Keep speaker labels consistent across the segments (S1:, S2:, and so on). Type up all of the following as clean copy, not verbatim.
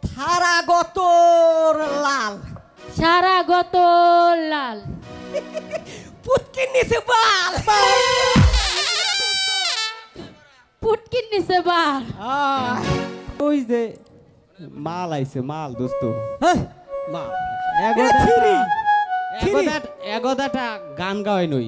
S1: সারাগত লাল
S2: সারাগত লাল
S1: পুটকির নিচে বাল
S2: পুটকির নিচে বাল
S3: ওই যে মাল আইছে মাল দোস্ত
S1: মাল
S3: এগোদাটা গান গাওয়াই নই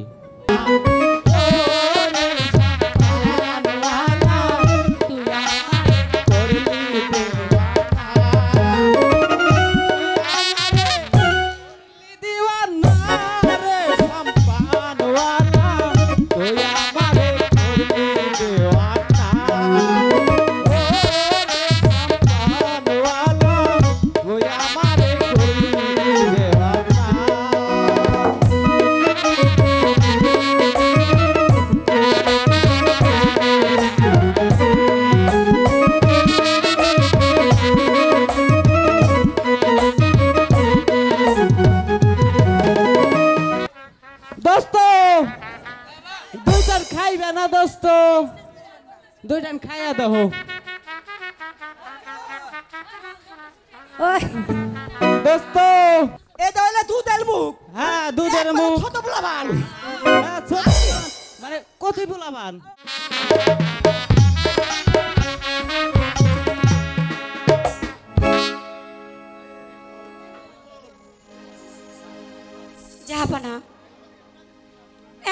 S3: দুইটান খাইয়া দাও দোস্ত
S1: এ দইলে দুধের মুখ
S3: হ্যাঁ দুধের মুখ
S1: ছোট পোলাবান
S3: মানে কতই পোলাবান
S2: জাহাপানা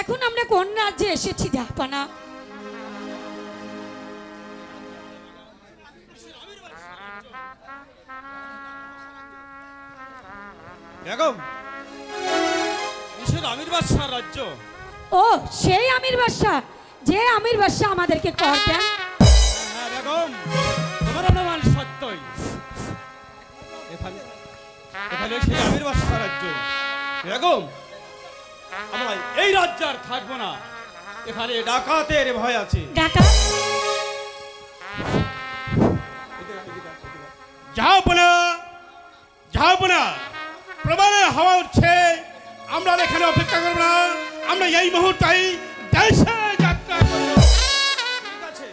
S2: এখন আমরা কোন রাজ্যে এসেছি জাহাপানা
S4: বেগম কিসের আমির বাদশাহ রাজ্য
S2: ও সেই আমির বাদশা যে আমির বাদশা আমাদেরকে কর দেন
S4: হ্যাঁ বেগম তোমার অনুমান সত্যই এখানে সেই আমির বাদশাহ রাজ্য বেগম আমরা এই রাজ্যে আর থাকবো না এখানে ডাকাতের ভয় আছে
S2: ডাকাত
S4: যাও না প্রবল হাওয়া উঠছে আমরা এখানে অপেক্ষা করব না আমরা এই মুহূর্তেই দেশে যাত্রা করব ঠিক আছে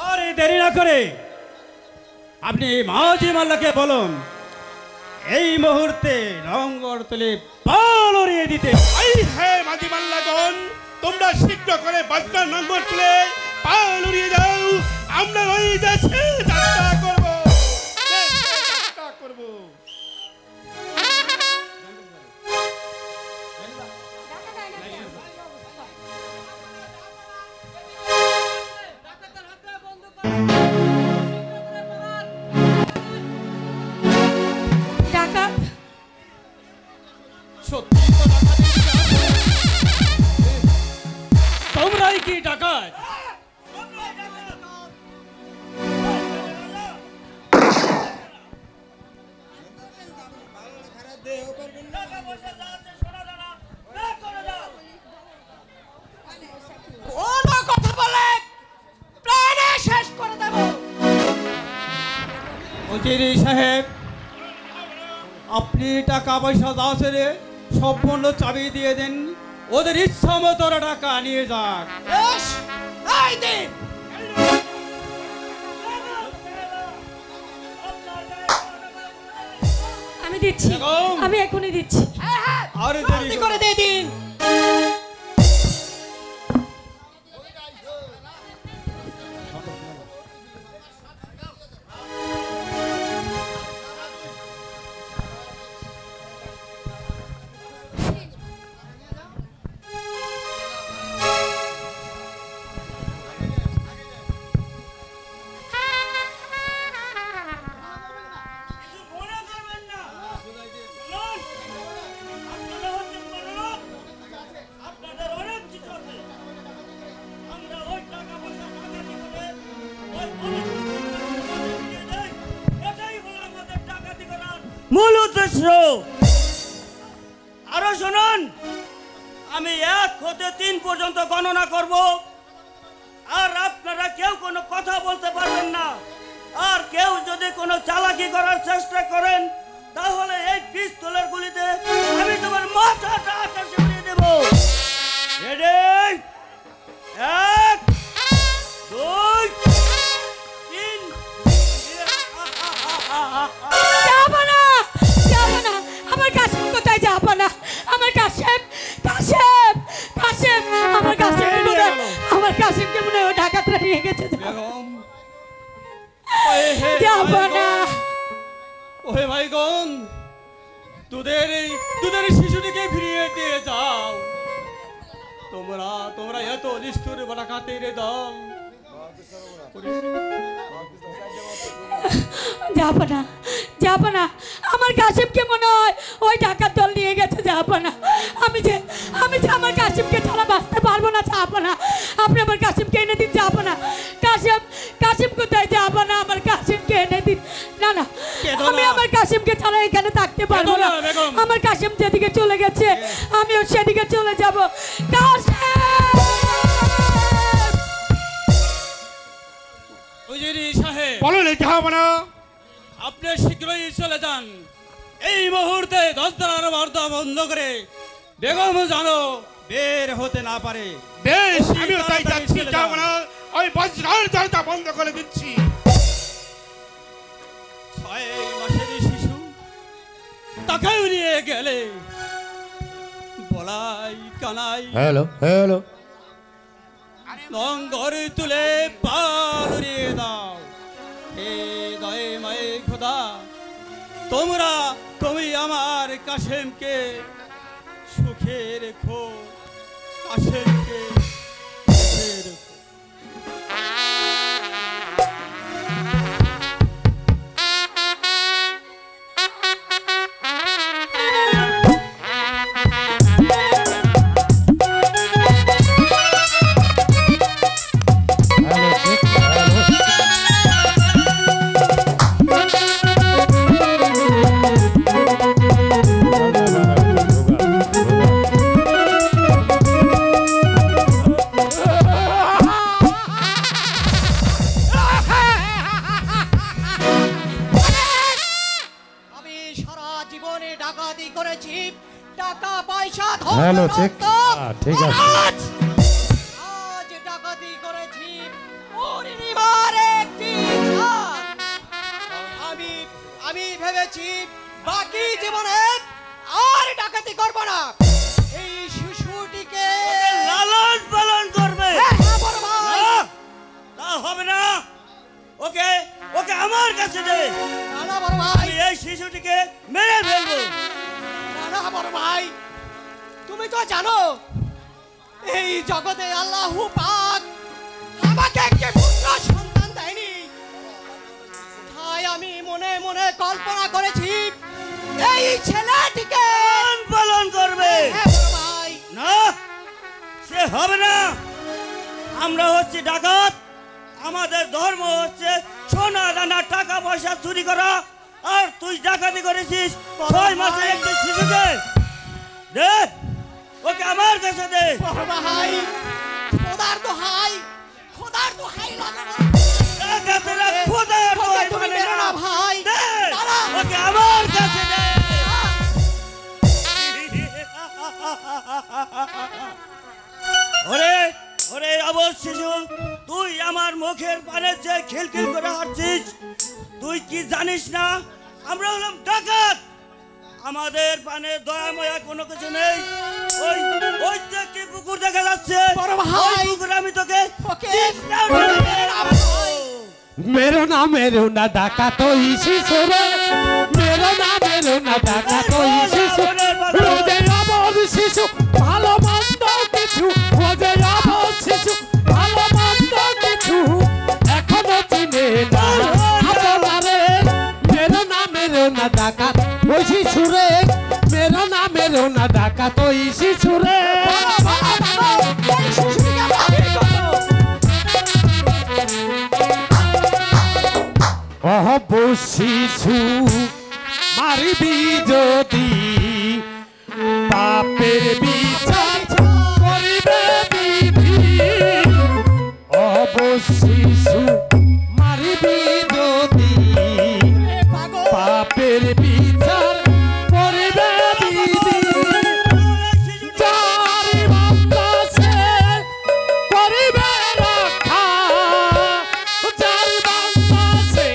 S4: আর দেরি না করে আপনি মাঝি মাল্লাকে বলুন এই মুহূর্তে লঙ্গর তুলে পাল উড়িয়ে দিতে এই হে মাঝি মাল্লাগণ তোমরা শীঘ্র করে বজ্র লঙ্গর তুলে পাল উড়িয়ে দাও আমরা ওই দেশে যাত্রা করব তোমরাই কি ডাকাত
S1: কোন কথা বলে প্রাণে শেষ করে দেব
S4: উজিরি সাহেব আপনি টাকা পয়সা যা ছেড়ে সম্পূর্ণ চাবি দিয়ে দেন ওদের ইচ্ছা মতো টাকা নিয়ে যাক
S1: এই দিন
S2: আমি দিচ্ছি আমি এখনই দিচ্ছি
S4: আর দেরি
S1: করে দিয়ে দিন
S5: মূল উদ্দেশ্য আরো শুনুন আমি 1 হতে 3 পর্যন্ত গণনা করব আর আপনারা কেউ কোনো কথা বলতে পারবেন না আর কেউ যদি কোনো চালাকি করার চেষ্টা করেন তাহলে এই পিস্তলের গুলিতে আমি তোমার মাথাটা আকাশে উড়িয়ে দেব রেডি 1 2 3
S2: জাহাপনা
S6: ওহে ভাইগণ, তোদের এই শিশুটিকে ফিরিয়ে দিয়ে যাও। তোমরা এত নিষ্ঠুর ডাকাতের দল।
S2: জাহাপনা জাহাপনা, আমার কাশিমকে মনে হয় ওই ডাকাত দল নিয়ে গেছে জাহাপনা। আমি যে আমার কাশিমকে ছাড়া বাঁচতে পারবো না জাহাপনা। আপনি আমার কাশিমকে এনে দিন জাহাপনা। কাশিম কোথায় জাহাপনা? আমার কাশিমকে এনে দিন। না না, আমি আমার কাশিমকে ছাড়া এখানে থাকতে পারবো না। আমার কাশিম যেদিকে চলে গেছে আমিও সেদিকে চলে যাব।
S4: বলেন জাহাপনা।
S6: আপনি শীঘ্রই চলে যান। এই মুহূর্তে দস্তার বার্তা বন্ধ করে বেগম জানো বের হতে না পারে।
S4: বেশ, আমিও তাই যাচ্ছি জাহাপনা। ওই বজ্রের দরজা বন্ধ করে দিচ্ছি।
S6: 6 মাসের শিশু তাকে নিয়ে গেলে বলাই কানাই
S7: হ্যালো
S6: লঙ্গর তুলে পাল উড়িয়ে দাও। হে দয়ে মায়ে খোদা, তুমি আমার কাশেমকে সুখে রেখো, কাশেমকে সুখে রেখো।
S7: হ্যালো ঠিক ঠিক আছে।
S1: আজ ডাকাতি করেছি পূর্ণিমার একটি চাঁদ। আমি ভেবেছি বাকি জীবনে আর ডাকাতি করব না। এই শিশুটিকে
S5: লালন পালন করবে।
S1: বড় ভাই,
S5: তা হবে না। ওকে আমার কাছে দে।
S1: না বড় ভাই,
S5: আমি এই শিশুটিকে মেরে ফেলবো।
S1: না বড় ভাই, তুমি তো জানো এই জগতে আল্লাহ পাক আমাকে একটি পুত্র সন্তান দেয়নি। তাই আমি মনে মনে কল্পনা করেছি এই ছেলেটিকে
S5: পালন করবে।
S1: বড় ভাই,
S5: না, সে হবে না। আমরা হচ্ছে ডাকাত। আমাদের ধর্ম হচ্ছে সোনা দানা টাকা পয়সা চুরি করা। আর তুই ডাকাতি করেছিস 6 মাসের একটি শিশুকে। দে, ওকে আমার কাছে দে।
S1: বড় ভাই, খোদার দোহাই লাগে।
S5: ডাকাতেরা খোদার দোহাই
S1: তুমি
S5: মানে
S1: মেরো না
S5: না।
S1: ভাই।
S5: দে,
S1: দাঁড়া।
S5: ওকে আমার কাছে দে। ওরে অবশ শিশু, তুই আমার মুখের পানে যে খিলখিল করে হাঁটছিস, তুই কি জানিস না আমরা হলাম ডাকাত। আমাদের পানে দয়া ময়া কোনো কিছু নেই। ওই যে একটি পুকুর দেখা যাচ্ছে,
S1: বড় ভাই।
S5: ওই পুকুরে আমি তোকে
S1: ওকে।
S3: मेरो ना डाका तो इसी सुरे मेरो ना डाका तो इसी सुरे रोजे आबोर शिशु ভালো মন্দ কিছু রোজে আবোর শিশু ভালো মন্দ কিছু এখনো চিনে না আপনারে मेरो না ডাকা ওই শিশুরে मेरो না ডাকা তো ইসি সুরে শিশু মারিবি যদি পাপের বিচার করিবে বিধি শিশু মারিবি যদি পাপের বিচার করিবে বিধি চারি বাতাসে করিবে রক্ষা চারি বাতাসে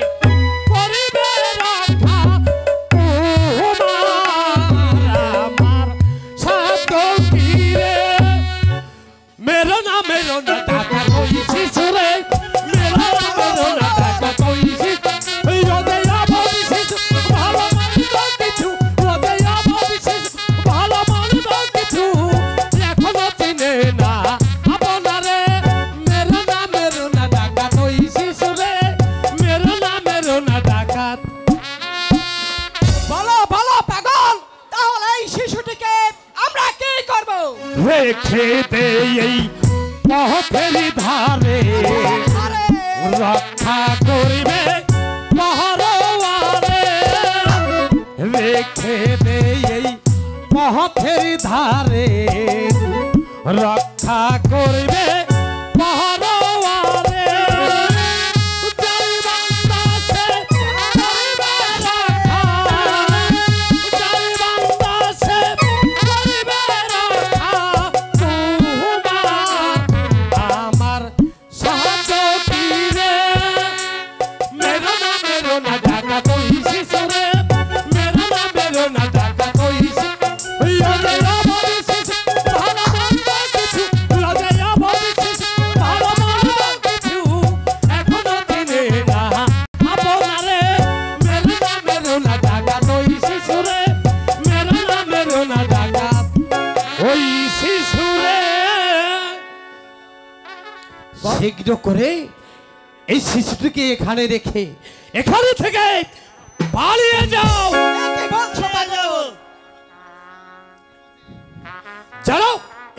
S3: করিবে রক্ষা আমার সাধ্য কিরে मेरो ना डाका कोई शिशुरे मेरो ना डाका कोई शिशु রেখে দে এই পথের ধারে
S1: আরে
S3: রক্ষা করিবে পহরওয়ারে রেখে দে এই পথের ধারে রক্ষা করিবে পহরওয়ারে জয় বান্দাসে করিবে রক্ষা জয় বান্দাসে করিবে রক্ষা তোমার আমার সাহায্য তীরে মেরো না ঢাকা কই শিশুরে মেরো না ঢাকা কই শীঘ্র করে এই শিশুটিকে এখানে রেখে এখানে থেকে পালিয়ে যাও
S1: কি বলছো বাবু?
S3: চলো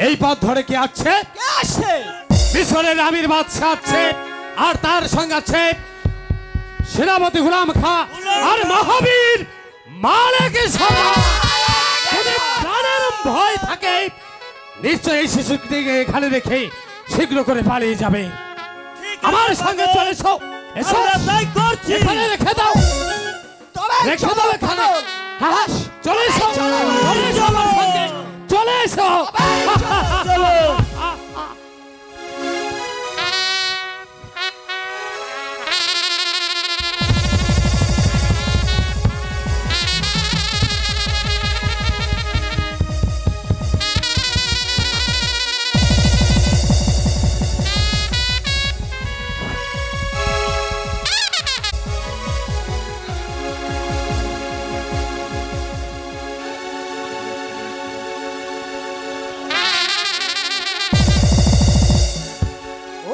S3: এই পথ ধরে কি আছে
S1: কে আসছে?
S3: মিশরের আমির বাদশা আছে আর তার সঙ্গে আছে সেনাপতি গোলাম খা আর মহাবীর মালিক সভা যদি প্রাণের ভয় থাকে নিশ্চয়ই এই শিশুটিকে এখানে রেখে শীঘ্র করে পালিয়ে যাবে
S5: ঠিক
S3: আমার
S5: আছে,
S3: সঙ্গে
S5: পাগল।
S3: চলে এসো এসো
S5: আমরা তাই করছি।
S3: এখানে রেখে দাও
S1: তবে
S3: রেখে
S1: চলো
S3: দাও এখানে
S1: পাগল।
S3: হ্যাঁ চলে এসো চলে এসো আমার সঙ্গে চলে এসো
S5: চলো।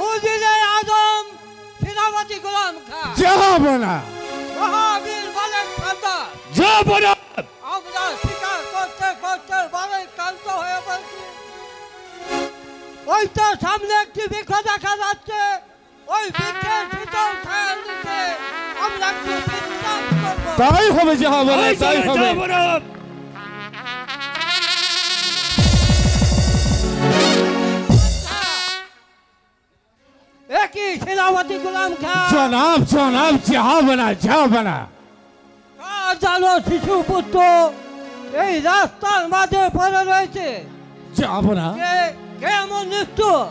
S1: উজিরে আজম সেনাপতি গোলাম খাঁ
S3: যাব না
S1: মহাবীর মালিক সর্দার
S3: যাব না
S1: আমরা শিকার করতে করতে বড় ক্লান্ত হয়ে পড়ছি। ওই তো সামনে একটি বৃক্ষ দেখা যাচ্ছে, ওই বৃক্ষের ভিতর ছায়ার নিচে আমরা একটু বিশ্রাম করবো।
S3: তাই হবে যাব না তাই হবে
S1: একই সেনাপতি গোলাম খাঁ
S3: জনাব জনাব যাব না
S1: আর জানো শিশু পুত্র এই রাস্তার মাঝে পড়ে রয়েছে,
S3: যাব না
S1: কে কেমন নিষ্ঠুর,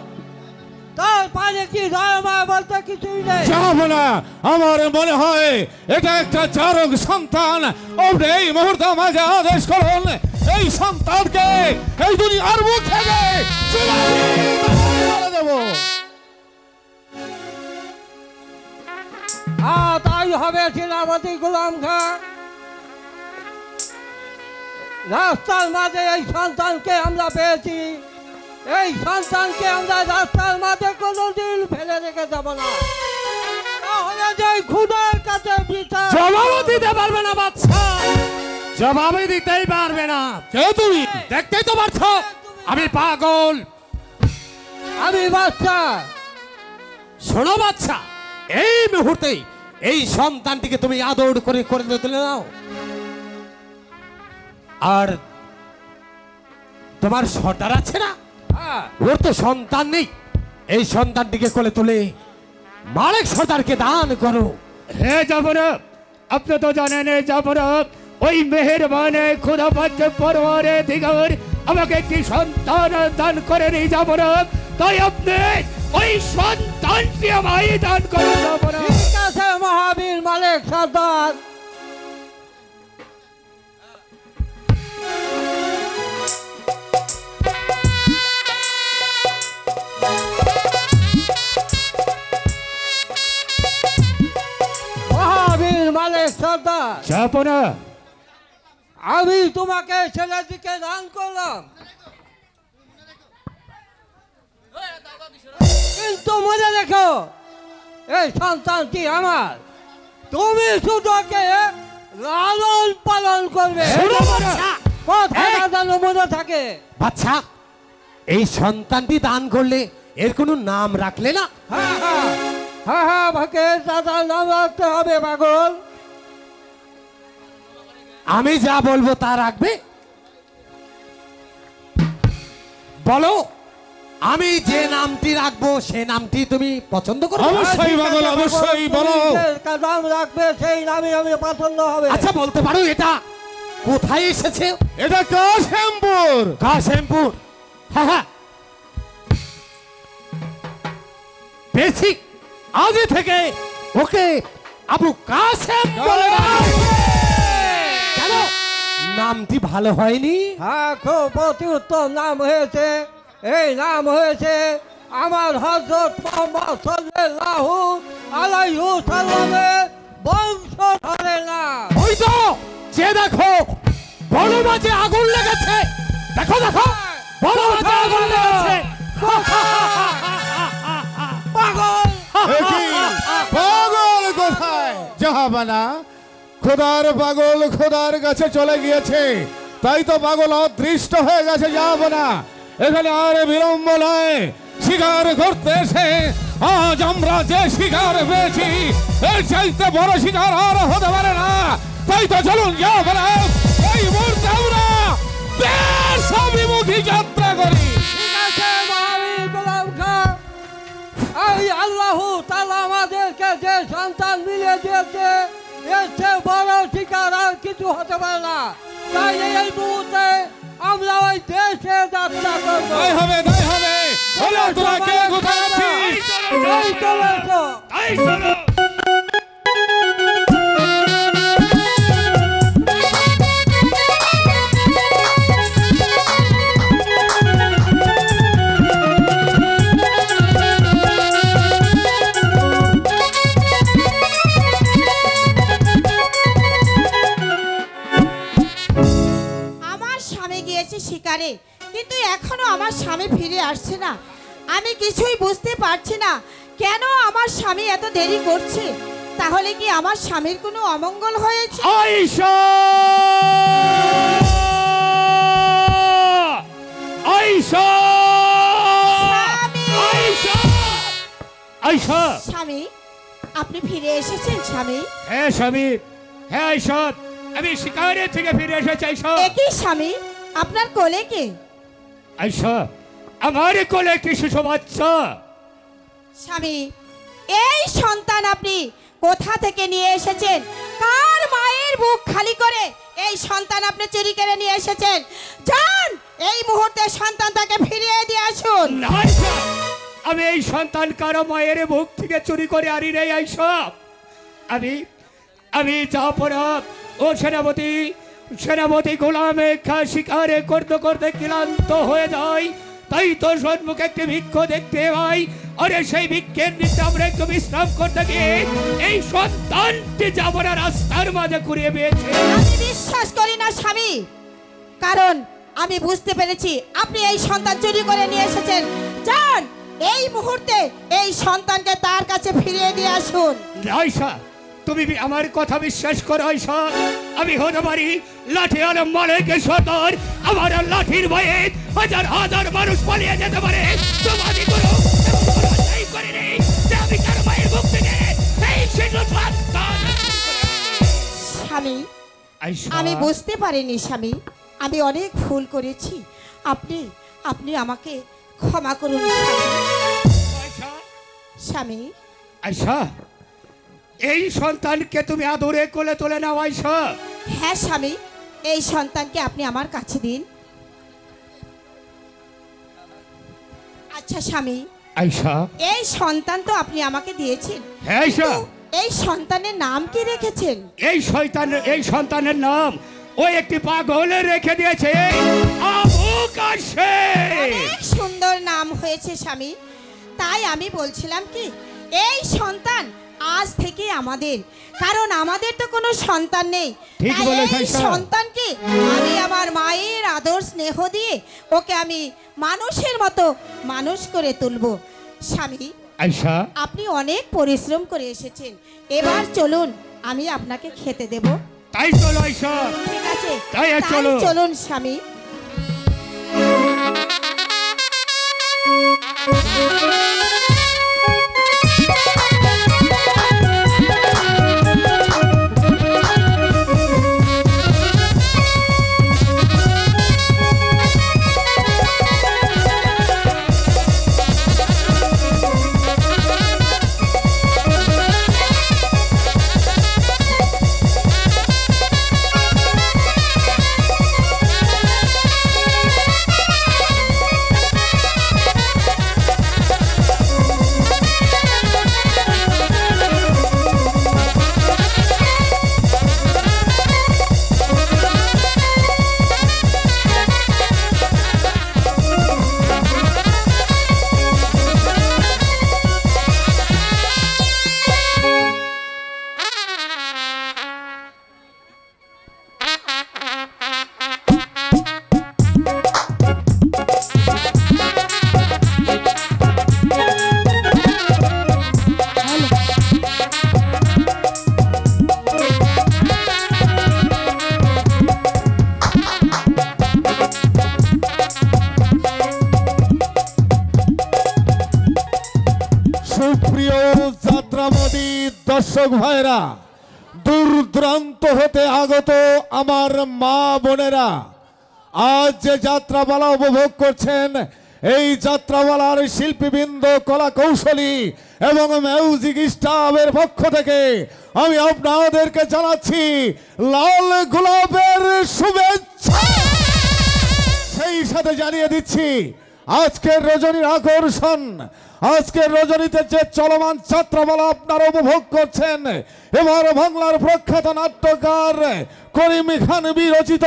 S1: তার পানে কি দয়াময় বলতে কিছুই নেই।
S3: যাব না আমার মনে হয় এটা একটা চারক সন্তান আপনি এই মুহূর্তে আমাকে আদেশ করুন এই সন্তানকে এই দুনিয়ার মুখ থেকে চিরতরে দেব
S1: তাই হবে সেনাপতি গোলাম খাঁ। রাস্তার মাঝে এই সন্তানকে আমরা পেয়েছি, এই সন্তানকে আমরা রাস্তার মাঝে কোনোদিন ফেলে রেখে যাব না, তাহলে যে খুদার কাছে বিচার
S3: জবাব দিতে পারবে না বাচ্চা জবাব দিতেই পারবে না কে তুমি দেখতেই তো পারছো আমি পাগল
S1: আমি বাচ্চা।
S3: শোনো বাচ্চা এই মুহূর্তে এই সন্তানটিকে তুমি আদর করে করে তুলে নাও আর তোমার সর্দার আছে না ওর তো সন্তান নেই এই সন্তানটিকে কোলে তুলে মালিক সর্দারকে দান করো
S8: হে জাফরব আপনি তো জানেন জাফরব ওই মেহেরবানে খোদা পাচ্ছে পরওয়ারে দিগর আমাকে একটি সন্তান দান করেন এই জাফরব তাই আপনি ওই সন্তানটি আমায় দান করেন জাফরব
S1: ঠিক আছে মহাবীর মালিক সর্দার। মহাবীর মালিক সর্দার,
S8: জাফরা
S1: আমি তোমাকে ছেলের দিকে দান করলাম, কিন্তু মনে রেখো এই সন্তানটি আমার, তুমি শুধু ওকে লালন পালন করবে,
S3: শোনো বাচ্চা,
S1: কথাটা যেন মনে থাকে।
S3: বাচ্চা এই সন্তানটি দান করলে এর কোনো নাম রাখলে না?
S1: হ্যাঁ হ্যাঁ হ্যাঁ হ্যাঁ ভাকে দাদার নাম রাখতে হবে পাগল।
S3: আমি যা বলবো তা রাখবে? বলো, আমি যে নামটি রাখবো সে নামটি তুমি পছন্দ করো?
S7: অবশ্যই পাগল, অবশ্যই বলো।
S1: নাম রাখবে সেই নামই আমি পছন্দ হবে।
S3: আচ্ছা বলতে পারো এটা কোথায় এসেছে?
S7: এটা কাশিমপুর।
S3: কাশিমপুর, হ্যাঁ হ্যাঁ পেয়েছি। আজ থেকে ওকে আবু কাসেম বলে ডাকবে। কেন নামটি ভালো হয়নি?
S1: হ্যাঁ খুব অতি উত্তম নাম হয়েছে। এই নাম হয়েছে আমার হযরত মুহাম্মদ সাল্লাল্লাহু আলাইহি ওয়াসাল্লামের বংশধরের নাম।
S3: ওই তো যে দেখো বড় মাঝে আগুন লেগেছে, দেখো দেখো বড় মাঝে আগুন লেগেছে।
S1: পাগল
S7: পাগল কোথায়? জাহাবানা, খোদার পাগল খোদার কাছে চলে গিয়েছে, তাই তো পাগল অদৃষ্ট হয়ে গেছে। জাহাবানা, এখানে আর বিলম্ব নয়, শিকার করতে এসে আজ আমরা যে শিকার পেয়েছি এর চাইতে বড় শিকার আর হতে পারে না। তাই তো চলুন জাহাবানা, এই মুহূর্তে আমরা দেশ অভিমুখী যাত্রা করি।
S1: ঠিক আছে মহাবীর গোলাম খাঁ, এই আল্লাহ তাআলা আমাদেরকে যে সন্তান মিলিয়ে দিয়েছে এর চেয়ে বড় শিকার আর কিছু হতে পারে না। তাই এই মুহূর্তে আমরা ওই দেশে যাত্রা করবো।
S7: তাই হবে, তাই হবে। বলো তোরা কে কোথায় আছিস?
S1: এই চলেছো।
S2: শিকারে, কিন্তু এখনো আমার স্বামী ফিরে আসছে না। আমি কিছুই বুঝতে পারছি না কেন আমার স্বামী এত দেরি করছে। তাহলে কি আমার স্বামীর কোনো অমঙ্গল হয়েছে?
S8: আয়েশা, আয়েশা, আয়েশা, আয়েশা।
S2: স্বামী, আপনি ফিরে এসেছেন স্বামী?
S8: হ্যাঁ স্বামী, হ্যাঁ আয়েশা, আমি শিকারে থেকে ফিরে এসেছি। আয়েশা,
S2: একই স্বামী, আপনার কোলে কে?
S8: আয়েশা, আমার কোলে একটি শিশু বাচ্চা।
S2: স্বামী, এই সন্তান আপনি কোথা থেকে নিয়ে এসেছেন? কার মায়ের বুক খালি করে এই সন্তান আপনি চুরি করে নিয়ে এসেছেন? যান, এই মুহূর্তে সন্তানটাকে ফিরিয়ে দিয়ে আসুন।
S8: আয়েশা, আমি এই সন্তান কারো মায়ের বুক থেকে চুরি করে আনি রে আয়েশা। আমি জাফরা ও সেনাপতি গোলামে খা শিকারে করতে করতে ক্লান্ত হয়ে যাই, তাই তোর সম্মুখে একটি বৃক্ষ দেখতে পাই। আরে সেই বৃক্ষের নিচে আমরা একটু বিশ্রাম করতে গিয়ে এই সন্তানটি জাফরা রাস্তার মাঝে ঘুরিয়ে পেয়েছে।
S2: আমি বিশ্বাস করি না স্বামী, কারণ আমি বুঝতে পেরেছি আপনি এই সন্তান চুরি করে নিয়ে এসেছেন। যান, এই মুহূর্তে এই সন্তানকে তার কাছে ফিরিয়ে দিয়ে আসুন।
S8: আয়েশা, তুমি আমার কথা বিশ্বাস করো আয়েশা? আমি হতে পারি লাঠি আলম মালিকের সর্দার, আমার লাঠির ভয়ে হাজার হাজার মানুষ পালিয়ে যেতে পারে। তোমাদের কোনো অন্যায় করিনি যে আমি তার মায়ের বুক থেকে এই শিশু সন্তান।
S2: স্বামী,
S8: আয়েশা,
S2: আমি বুঝতে পারিনি স্বামী, আমি অনেক ভুল করেছি। আপনি আমাকে ক্ষমা করুন
S8: আয়েশা,
S2: স্বামী।
S8: আয়েশা, এই সন্তানকে তুমি আদরে কোলে তুলে নাও আয়েশা।
S2: হ্যাঁ স্বামী, এই সন্তানকে আপনি আমার কাছে দিন। আচ্ছা স্বামী,
S8: আয়েশা,
S2: এই সন্তান তো আপনি আমাকে দিয়েছেন,
S8: হ্যাঁ আয়েশা,
S2: এই সন্তানের নাম কি রেখেছেন?
S8: এই সন্তানের নাম ওই একটি পাগল রেখে দিয়েছে, আবু কাসেম।
S2: অনেক সুন্দর নাম হয়েছে স্বামী। তাই আমি বলছিলাম কি, এই সন্তান আজ থেকে আমাদের, কারণ আমাদের তো কোনো সন্তান নেই।
S8: ঠিক
S2: তাই
S8: বলেছ
S2: এই
S8: আয়েশা।
S2: সন্তানকে আমি আমার মায়ের আদর স্নেহ দিয়ে ওকে আমি মানুষের মতো মানুষ করে তুলব। স্বামী,
S8: আয়েশা,
S2: আপনি অনেক পরিশ্রম করে এসেছেন, এবার চলুন আমি আপনাকে খেতে দেব।
S8: তাই চলো আয়েশা,
S2: ঠিক আছে,
S8: তাই
S2: তাই
S8: চলো।
S2: চলুন স্বামী।
S7: দর্শক ভাইরা, দূর দূরান্ত হতে আগত আমার মা বোনেরা, আজ যে যাত্রাপালা উপভোগ করছেন, এই যাত্রাপালার শিল্পীবৃন্দ, কলা কৌশলী এবং মিউজিক স্টাফের পক্ষ থেকে আমি আপনাদেরকে জানাচ্ছি লাল গোলাপের শুভেচ্ছা। সেই সাথে জানিয়ে দিচ্ছি আজকের রজনীর আকর্ষণ, আজকের রজনীতে যে চলমান যাত্রাপালা আপনারা উপভোগ করছেন, এবার বাংলার প্রখ্যাত নাট্যকার করিম খান বিরচিত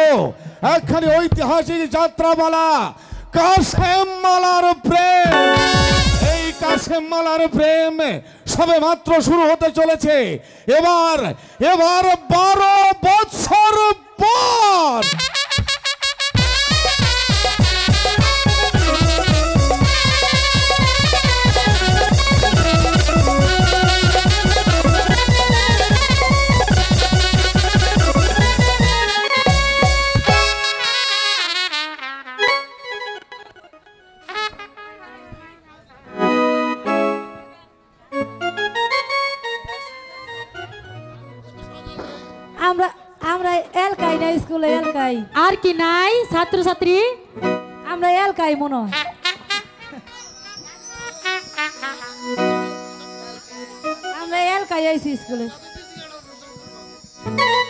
S7: একখানি ঐতিহাসিক যাত্রাপালা কাশেম মালার প্রেম। এই কাশেম মালার প্রেম সবে মাত্র শুরু হতে চলেছে। এবার 12 বছর পর
S2: আমরা এলকাই না স্কুলে এলকাই আর কি নাই ছাত্রছাত্রী আমরা এলকাই মনে হয় আমরা এলকাই আইছি স্কুলে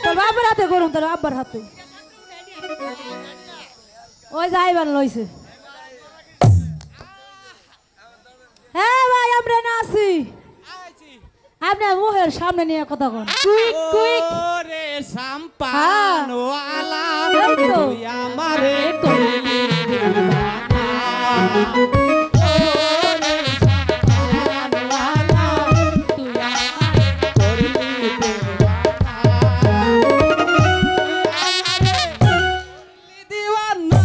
S2: তোর বাবার হাতে করুন তোর আব্বার হাতে ওই যাইবার লইছে হ্যাঁ ভাই আমরা না আছি আপনি মুখের সামনে নিয়ে কথা কন কুইক কুইক
S3: ওরে সাম্পান ওয়ালা তুই আমারে করলি ওরে সাম্পান ওয়ালা তুই আমারে করলি দিওয়ানা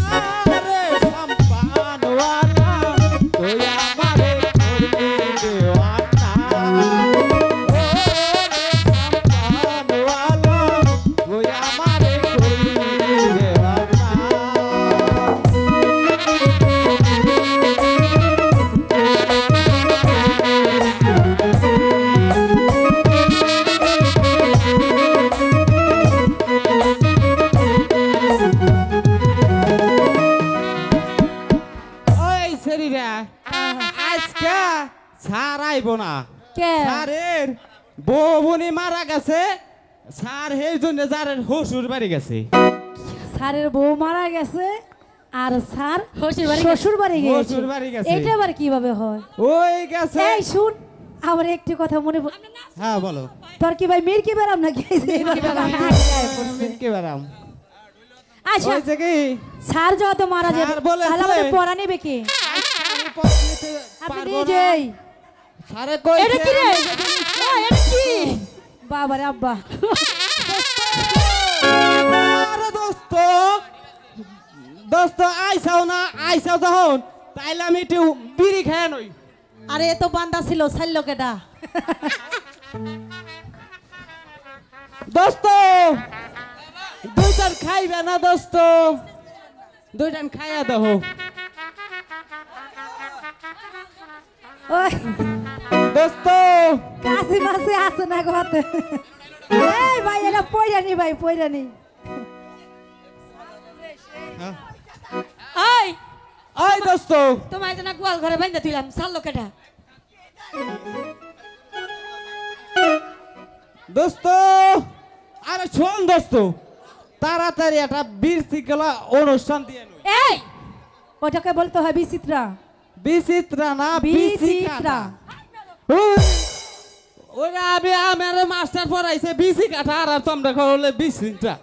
S3: রে সাম্পান ওয়ালা তুই আমারে করলি দিওয়ানা বউবনি মারা গেছে স্যার এই জন্য যারের শ্বশুর বাড়ি গেছে
S2: স্যারের বউ মারা গেছে আর স্যার শ্বশুর বাড়ি গেছে এটা আবার কিভাবে হয়
S3: ওই গেছে
S2: এই শুন আমার একটি কথা মনে
S3: হ্যাঁ বলো
S2: তোর কি ভাই মির কি বেরাম নাকি
S3: মির কি বেরাম
S2: আচ্ছা কি স্যার যত মারা যাবে তাহলে আমাদের পড়া নেবে কি আপনি নিজেই
S3: স্যারে কই
S2: এটা কি রে এটা কি বাবা রে আব্বা
S3: আরে দোস্ত আইসাও না আইসাও যখন তাইলে আমি একটু বিড়ি খেয়ে নই
S2: আরে এ তো বান্দা ছিল ছাইলো কেডা
S3: দোস্ত দুইটান খাইবে না দোস্ত দুইটান খাইয়া দাও
S9: ওই
S3: দোস্ত
S9: কাশি মাসে আসে না ঘরে এই ভাই এটা পয়রানি ভাই পয়রানি
S2: এই
S3: ওই দোস্ত
S2: তোমায় তো না গোয়াল ঘরে বাইন্দা দিলাম সাল লোকেটা
S3: দোস্ত আরে শোন দোস্ত তাড়াতাড়ি একটা বীর শৃঙ্খলা অনুষ্ঠান দিয়ে নই
S9: এই ওটাকে বলতে হয় বিচিত্রা
S3: বিচিত্রা না
S9: বিচিত্রা
S3: ওরা আমার মাস্টার পড়াইছে বিসি কাঠা আর তোমরা হলে বিচিত্রা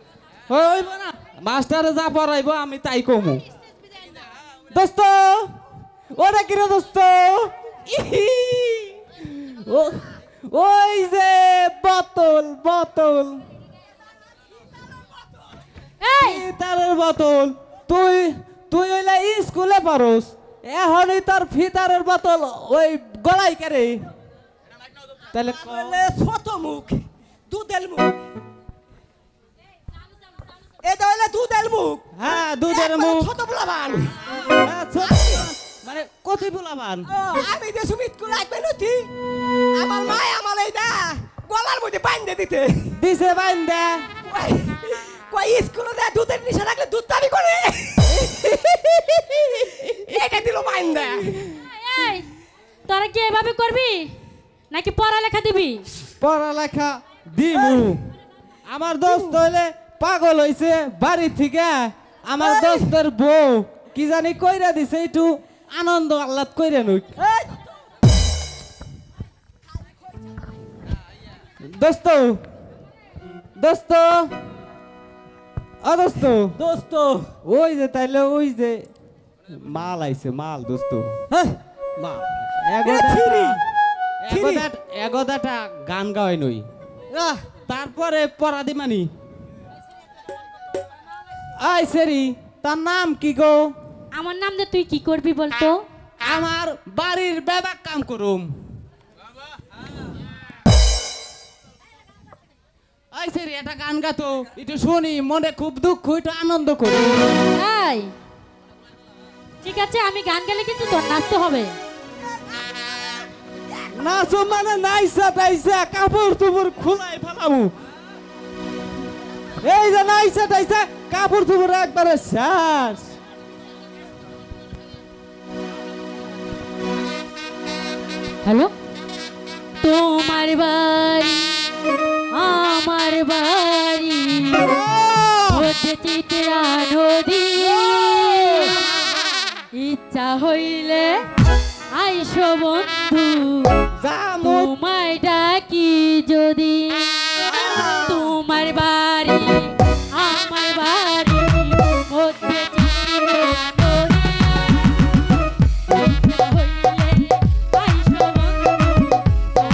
S3: হইব না মাস্টারে যা পড়াইবো আমি তাই কমু দোস্ত ওরা কিরে দোস্ত ওই যে বোতল বোতল ফিতারের বোতল তুই তুই ওইলা স্কুলে পারোস এখনই তোর ফিতারের বোতল ওই গলাই কেরে তাহলে
S1: ছোট মুখ দুধের মুখ এটা হইলে দুধের মুখ
S3: হ্যাঁ দুধের মুখ
S1: ছোট বলাবান
S3: হ্যাঁ, ছোট মানে কতি বলাবান
S1: আমি যে সুমিত কো লাগবে নতি আমার মা আমার এইটা গলার মধ্যে বাইন্ধে দিতে
S3: দিছে বাইন্দা
S1: কই স্কুলে যা দুধের নিশা রাখলে দুধ দাবি করে এটা দিল বাইন্ধা
S2: এই তোরা কি এভাবে করবি নাকি পড়ালেখা দিবি
S3: পড়ালেখা দিমু আমার দোস্ত হইলে পাগল হইছে বাড়ি থেকে আমার দোস্তের বউ কি জানি কইরা দিছে একটু আনন্দ আহ্লাদ কইরা নই দোস্ত দোস্ত দোস্ত
S1: দোস্ত
S3: ওই যে তাইলে ওই যে মাল আইছে মাল দোস্ত
S1: মা
S3: এগোদাটা গান গাওয়াই নই তারপরে পড়াদি মানি আই সেরি তার নাম কি গো
S2: আমার নাম দিয়ে তুই কি করবি বলতো
S3: আমার বাড়ির বেবাক কাম করুম আই সেরি এটা গান গাতো একটু শুনি মনে খুব দুঃখ একটু আনন্দ করি
S2: এই ঠিক আছে আমি গান গেলে কিন্তু তোর নাচতে হবে
S3: নাচো মানে নাইসা টাইসা কাপড় চোপড় খুলাই ফেলামু এই যে নাইসা টাইসা কাপড় চোপড় একবারে শেষ
S2: হ্যালো তোমার বাড়ি আমার বাড়ি হচ্ছে চিত্রা নদী ইচ্ছা হইলে আইসো বন্ধু তোমায় ডাকি যদি তোমার বাড়ি আমার বাড়ি মধ্যে চিত্রা নদী ইচ্ছা হইলে আইসো বন্ধু তোমায় ডাকি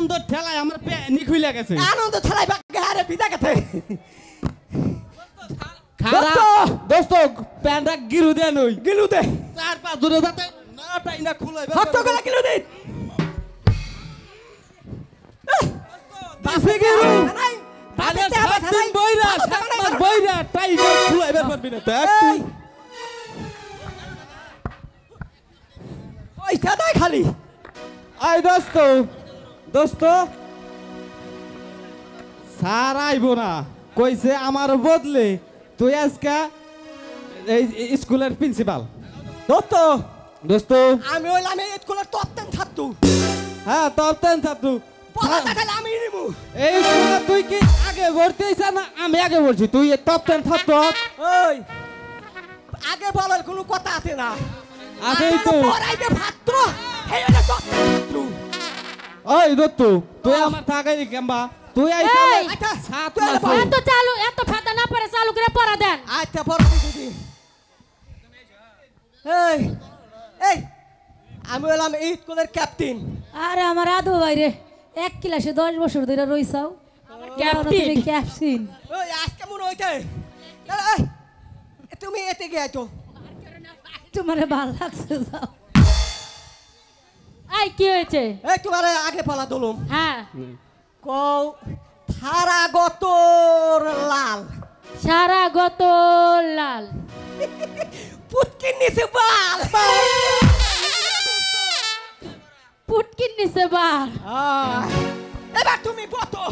S3: আনন্দ ঠেলায় আমার প্যানি খুলে গেছে
S1: আনন্দ ঠেলাই বাগে হারে বিদা গেছে
S3: খারাপ দোস্ত প্যান্টটা গিরু দেন ওই
S1: গিলু দে
S3: 4-5 দূরে যাতে না টাই না খুলে
S1: হট করে গিলু দে
S3: বাসে গিরু তাহলে 7 দিন বইরা 7 মাস বইরা টাই না খুলে বের পারবি না দেখ তুই
S1: ওই সাদাই খালি
S3: আই দোস্ত দোস্ত স্যার আইবো না কইছে আমার বদলে তুই আজকে এই স্কুলের প্রিন্সিপাল
S1: দোস্ত
S3: দোস্ত
S1: আমি হইলাম এই স্কুলের টপটেন ছাত্র
S3: হ্যাঁ তপতেন ছাত্র
S1: পড়া দেখালে আমি নিমু
S3: এই স্কুলে তুই কি আগে ভর্তি হইছ না আমি আগে বলছি তুই তপতেন ছাত্র
S1: ওই আগে বলার কোনো কথা আছে না
S3: আছেই তো
S1: পড়াইতে ছাত্র এই হলো টপটেন ছাত্র
S3: ওই দত্ত তুই আমার থাকাই কেমবা তুই আই
S2: এই!
S1: আচ্ছা
S3: 7 মাস
S2: এত চালু এত ফাটা না পারে চালু করে পড়া দেন
S1: আচ্ছা পড়া দিদি এই এই আমি হলাম এই স্কুলের ক্যাপ্টেন
S9: আরে আমার আদু ভাই রে 1 ক্লাসে 10 বছর ধরে রইছাও
S2: ক্যাপ্টেন।
S9: ক্যাপ্টেন
S1: ওই আজকে মনে হইতে এই তুমি এতে গিয়েছো
S9: তোমারে ভালো লাগছে যাও
S2: এই কি হয়েছে
S1: এই তোমার আগে পালা দলুম
S2: হ্যাঁ
S1: কও থারা গত লাল
S2: সারা গত লাল
S1: পুটকির নিচে বাল
S2: পুটকির নিচে বাল
S1: এবার তুমি বতো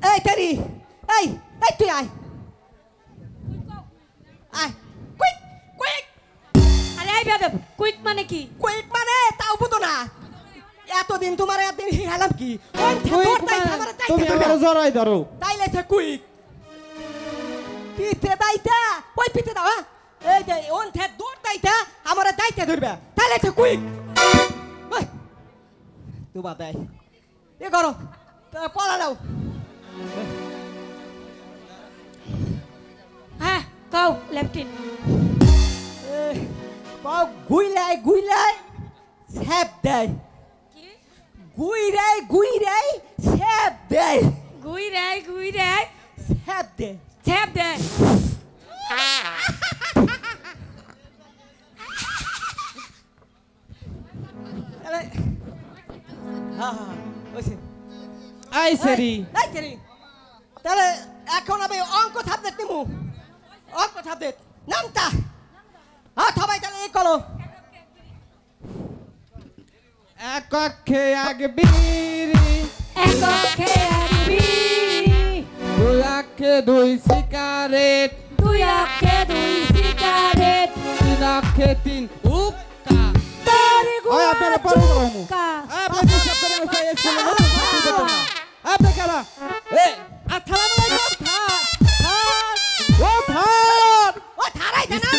S1: এই তেরি এই এই তুই আয় আয় কুইক কুইক
S2: আরে এই বেদব কুইক মানে কি
S1: কুইক মানে তাও বুঝো না এতদিন তোমার একদিন হিরালাম কি ওই
S3: তুই
S1: তোর তাই আমার
S3: তুমি
S1: তাই
S3: আমার জড়াই ধরো
S1: তাইলে সে কুইক পিঠে দাইতা ওই পিঠে দাও এই যে ওন থে দৌড় দাইতা আমার দাইতে ধরবে তাইলে সে কুইক ওই তুবা দেয় এ করো পড়া দাও
S2: হ্যাঁ কও লেফটিন
S1: পাও গুইলাই গুইলাই স্যাপ দেয় গুইরাই গুইরাই স্যাপ দেয়
S2: গুই রে
S1: স্যাপ দেয়
S2: ছ্যাপ দে
S1: হ্যাঁ হ্যাঁ ওইসে
S3: আই সেরি
S1: এই তেরি তাহলে এখন আমি অঙ্ক সাবজেক্ট নিমু অঙ্ক সাবজেক্ট নামটা হ্যাঁ সবাই তাহলে এই করো
S3: এক কক্ষে আগে বিড়ি
S2: এক অক্ষে আরবি
S3: দুই আখে দুই সিগারেট
S2: দুই অক্ষে দুই সিগারেট
S3: 3 আখে 3 হুক্কা
S2: তোর
S3: ওই আপনারা
S2: গুয়া
S3: পড়ো করমু
S2: চুক্কা
S3: আপনি কি সব করে সেই স্কুলে নতুন ছাত্রী বেতন না আপনি কারা এই আসসালামু আলাইকুম থার
S1: ও থারাই দেনা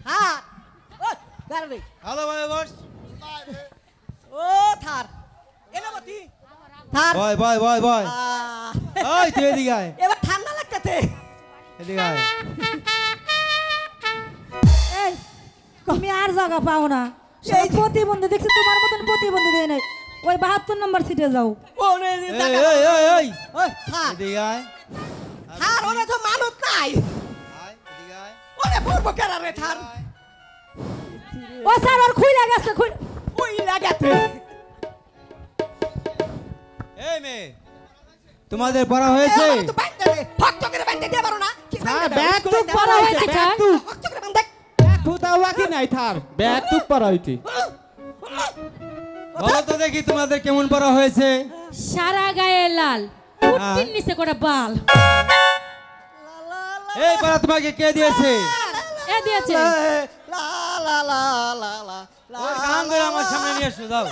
S1: হ্যাঁ ও দাঁড়াবে
S3: হ্যালো ভাই বস
S1: ও থার এলো মতি থার
S3: বয় বয় বয় বয় ওই তুই এদিকে আয়
S1: এবার ঠান্ডা লাগতেছে
S3: এদিকে আয়
S9: এই তুমি আর জায়গা পাও না সেই প্রতিবন্ধী দেখছি তোমার মতন প্রতিবন্ধী দেয় নাই ওই 72 নম্বর সিটে যাও
S1: ও নে
S3: এই এই এই এই
S1: ওই থার
S3: এদিকে আয়
S1: থার ওরে তো মানুষ নাই
S3: আয় এদিকে আয়
S1: ওরে পূর্ব কেরারে থার
S9: ও স্যার ওর খুইলা গেছে খুই
S1: ওই লাগাতে
S3: এই মেয়ে তোমাদের পড়া হয়েছে
S1: তো বাইতে দে ফক্ত করে বাইতে দে পারো না
S3: স্যার ব্যাগ তো
S2: পড়া হয়েছে স্যার
S1: ফক্ত করে বাইতে
S3: খুদা বাকি নাই থার ব্যাগ তো পড়া হইছে বলো তো দেখি তোমাদের কেমন পড়া হয়েছে
S2: সারা গায়ে লাল পুটকির নিচে করে বাল
S3: এই পড়া তোমাকে কে দিয়েছে
S2: এ দিয়েছে
S1: লা লা লা লা লা লা
S3: ওই গান ধরে আমার সামনে নিয়ে এসো যাও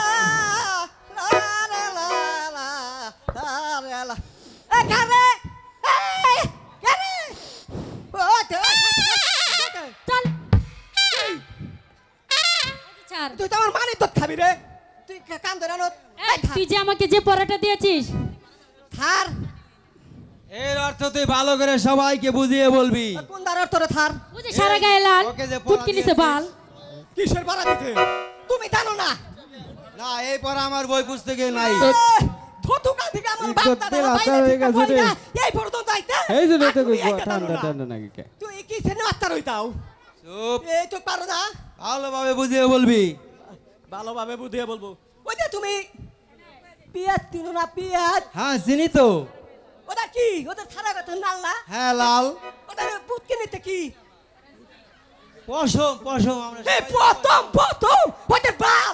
S2: চল চার
S1: তুই তো আমার মানি তো খাবি রে তুই কান ধরে আনো
S2: এই, তুই যে আমাকে যে পড়াটা দিয়েছিস
S1: থার
S3: এর অর্থ তুই ভালো করে সবাইকে বুঝিয়ে বলবি
S1: কোন দার অর্থ রে থার
S2: বুঝে সারা গায়ে লাল
S3: ওকে যে পড়া
S2: পুটকির নিচে
S3: দিয়েছিস।
S2: বাল
S1: কিসের পাড়া দিতে তুমি জানো না
S10: না এই পড়া আমার বই পুস্তকে নাই
S1: থতুকা থেকে আমার
S3: এই
S1: বাপ
S3: করতে
S1: দাদা
S3: রাস্তা হয়ে গেছে রে।
S1: এই পর্যন্ত আইতে
S3: এই জন্য তো
S1: তুমি এইটা জানো
S3: ঠান্ডা
S1: না।
S3: ঠান্ডা নাকি কে
S1: তুই কি সেনে আত্মার হইতাও
S10: চুপ
S1: এই তো পারো না
S10: ভালোভাবে বুঝিয়ে বলবি
S1: ভালোভাবে বুঝিয়ে বলবো ওই যে তুমি পেঁয়াজ কিনো না পেঁয়াজ
S10: হ্যাঁ চিনি তো
S1: ওটা কি ওটা ছাড়া কথা নাল না
S10: হ্যাঁ লাল
S1: ওটা পুত কিনেতে কি
S10: পশম পশম আমরা
S1: এই প্রথম প্রথম ওটা বাল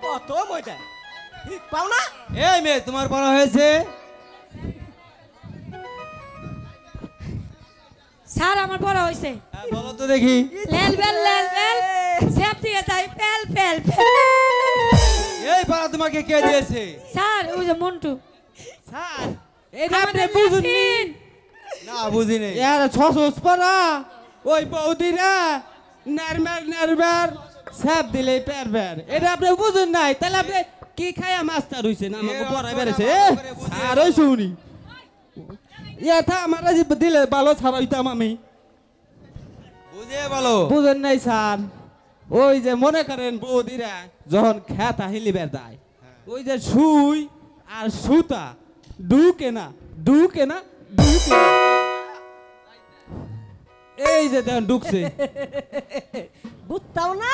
S1: প্রথম ওইটা ঠিক পাও না
S10: এই মেয়ে তোমার পড়া হয়েছে
S2: স্যার আমার পড়া হয়েছে
S10: হ্যাঁ, বলো তো দেখি
S2: লেল বেল স্যাপ দিয়ে যাই পেল পেল
S10: এই পড়া তোমাকে কে দিয়েছে
S2: স্যার ওই যে মন্টু
S3: স্যার এটা আপনি বুঝুননি
S10: না বুঝি নেই
S3: ইয়ার ছশোস পড়া ওই বৌদিরা নারমার স্যাপ দিলে পেরবের এটা আপনি বুঝুন নাই তাহলে আপনি কি খায়া মাস্টার হইছেন আমাকে পড়াই বেড়েছে আর ওই শুনি এটা আমার দিলে ভালো ছাড়াইতাম আমি
S10: বুঝিয়ে বলো
S3: বুঝেন নাই স্যার ওই যে মনে করেন বৌদিরা যখন খেতা হিলিবের দেয় ওই যে সুই আর সুতা ঢুকে না ঢুকে না ঢুকে না। এই যে দেখেন ঢুকছে
S1: বুঝতাও না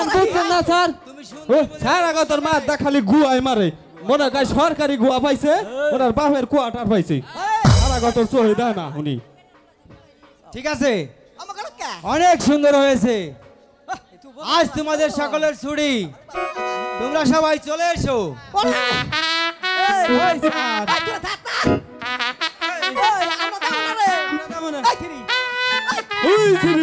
S3: বুঝছেন না স্যার
S10: তুমি
S3: ও স্যার আগে তোর মা দেখালি গুয়াই মারে মনে হয় সরকারি গুয়া পাইছে ওনার বাপের কোয়ার্টার পাইছে স্যার আগে তোর চোহে দেয় না উনি
S10: ঠিক আছে
S1: আমাকে কে
S10: অনেক সুন্দর হয়েছে আজ তোমাদের সকলের ছুটি তোমরা সবাই চলে এসো
S3: ওই স্যার
S1: আমরা দাও না রে
S3: আমরা যাবো না।
S1: এই থিরি
S3: ওই শ্রী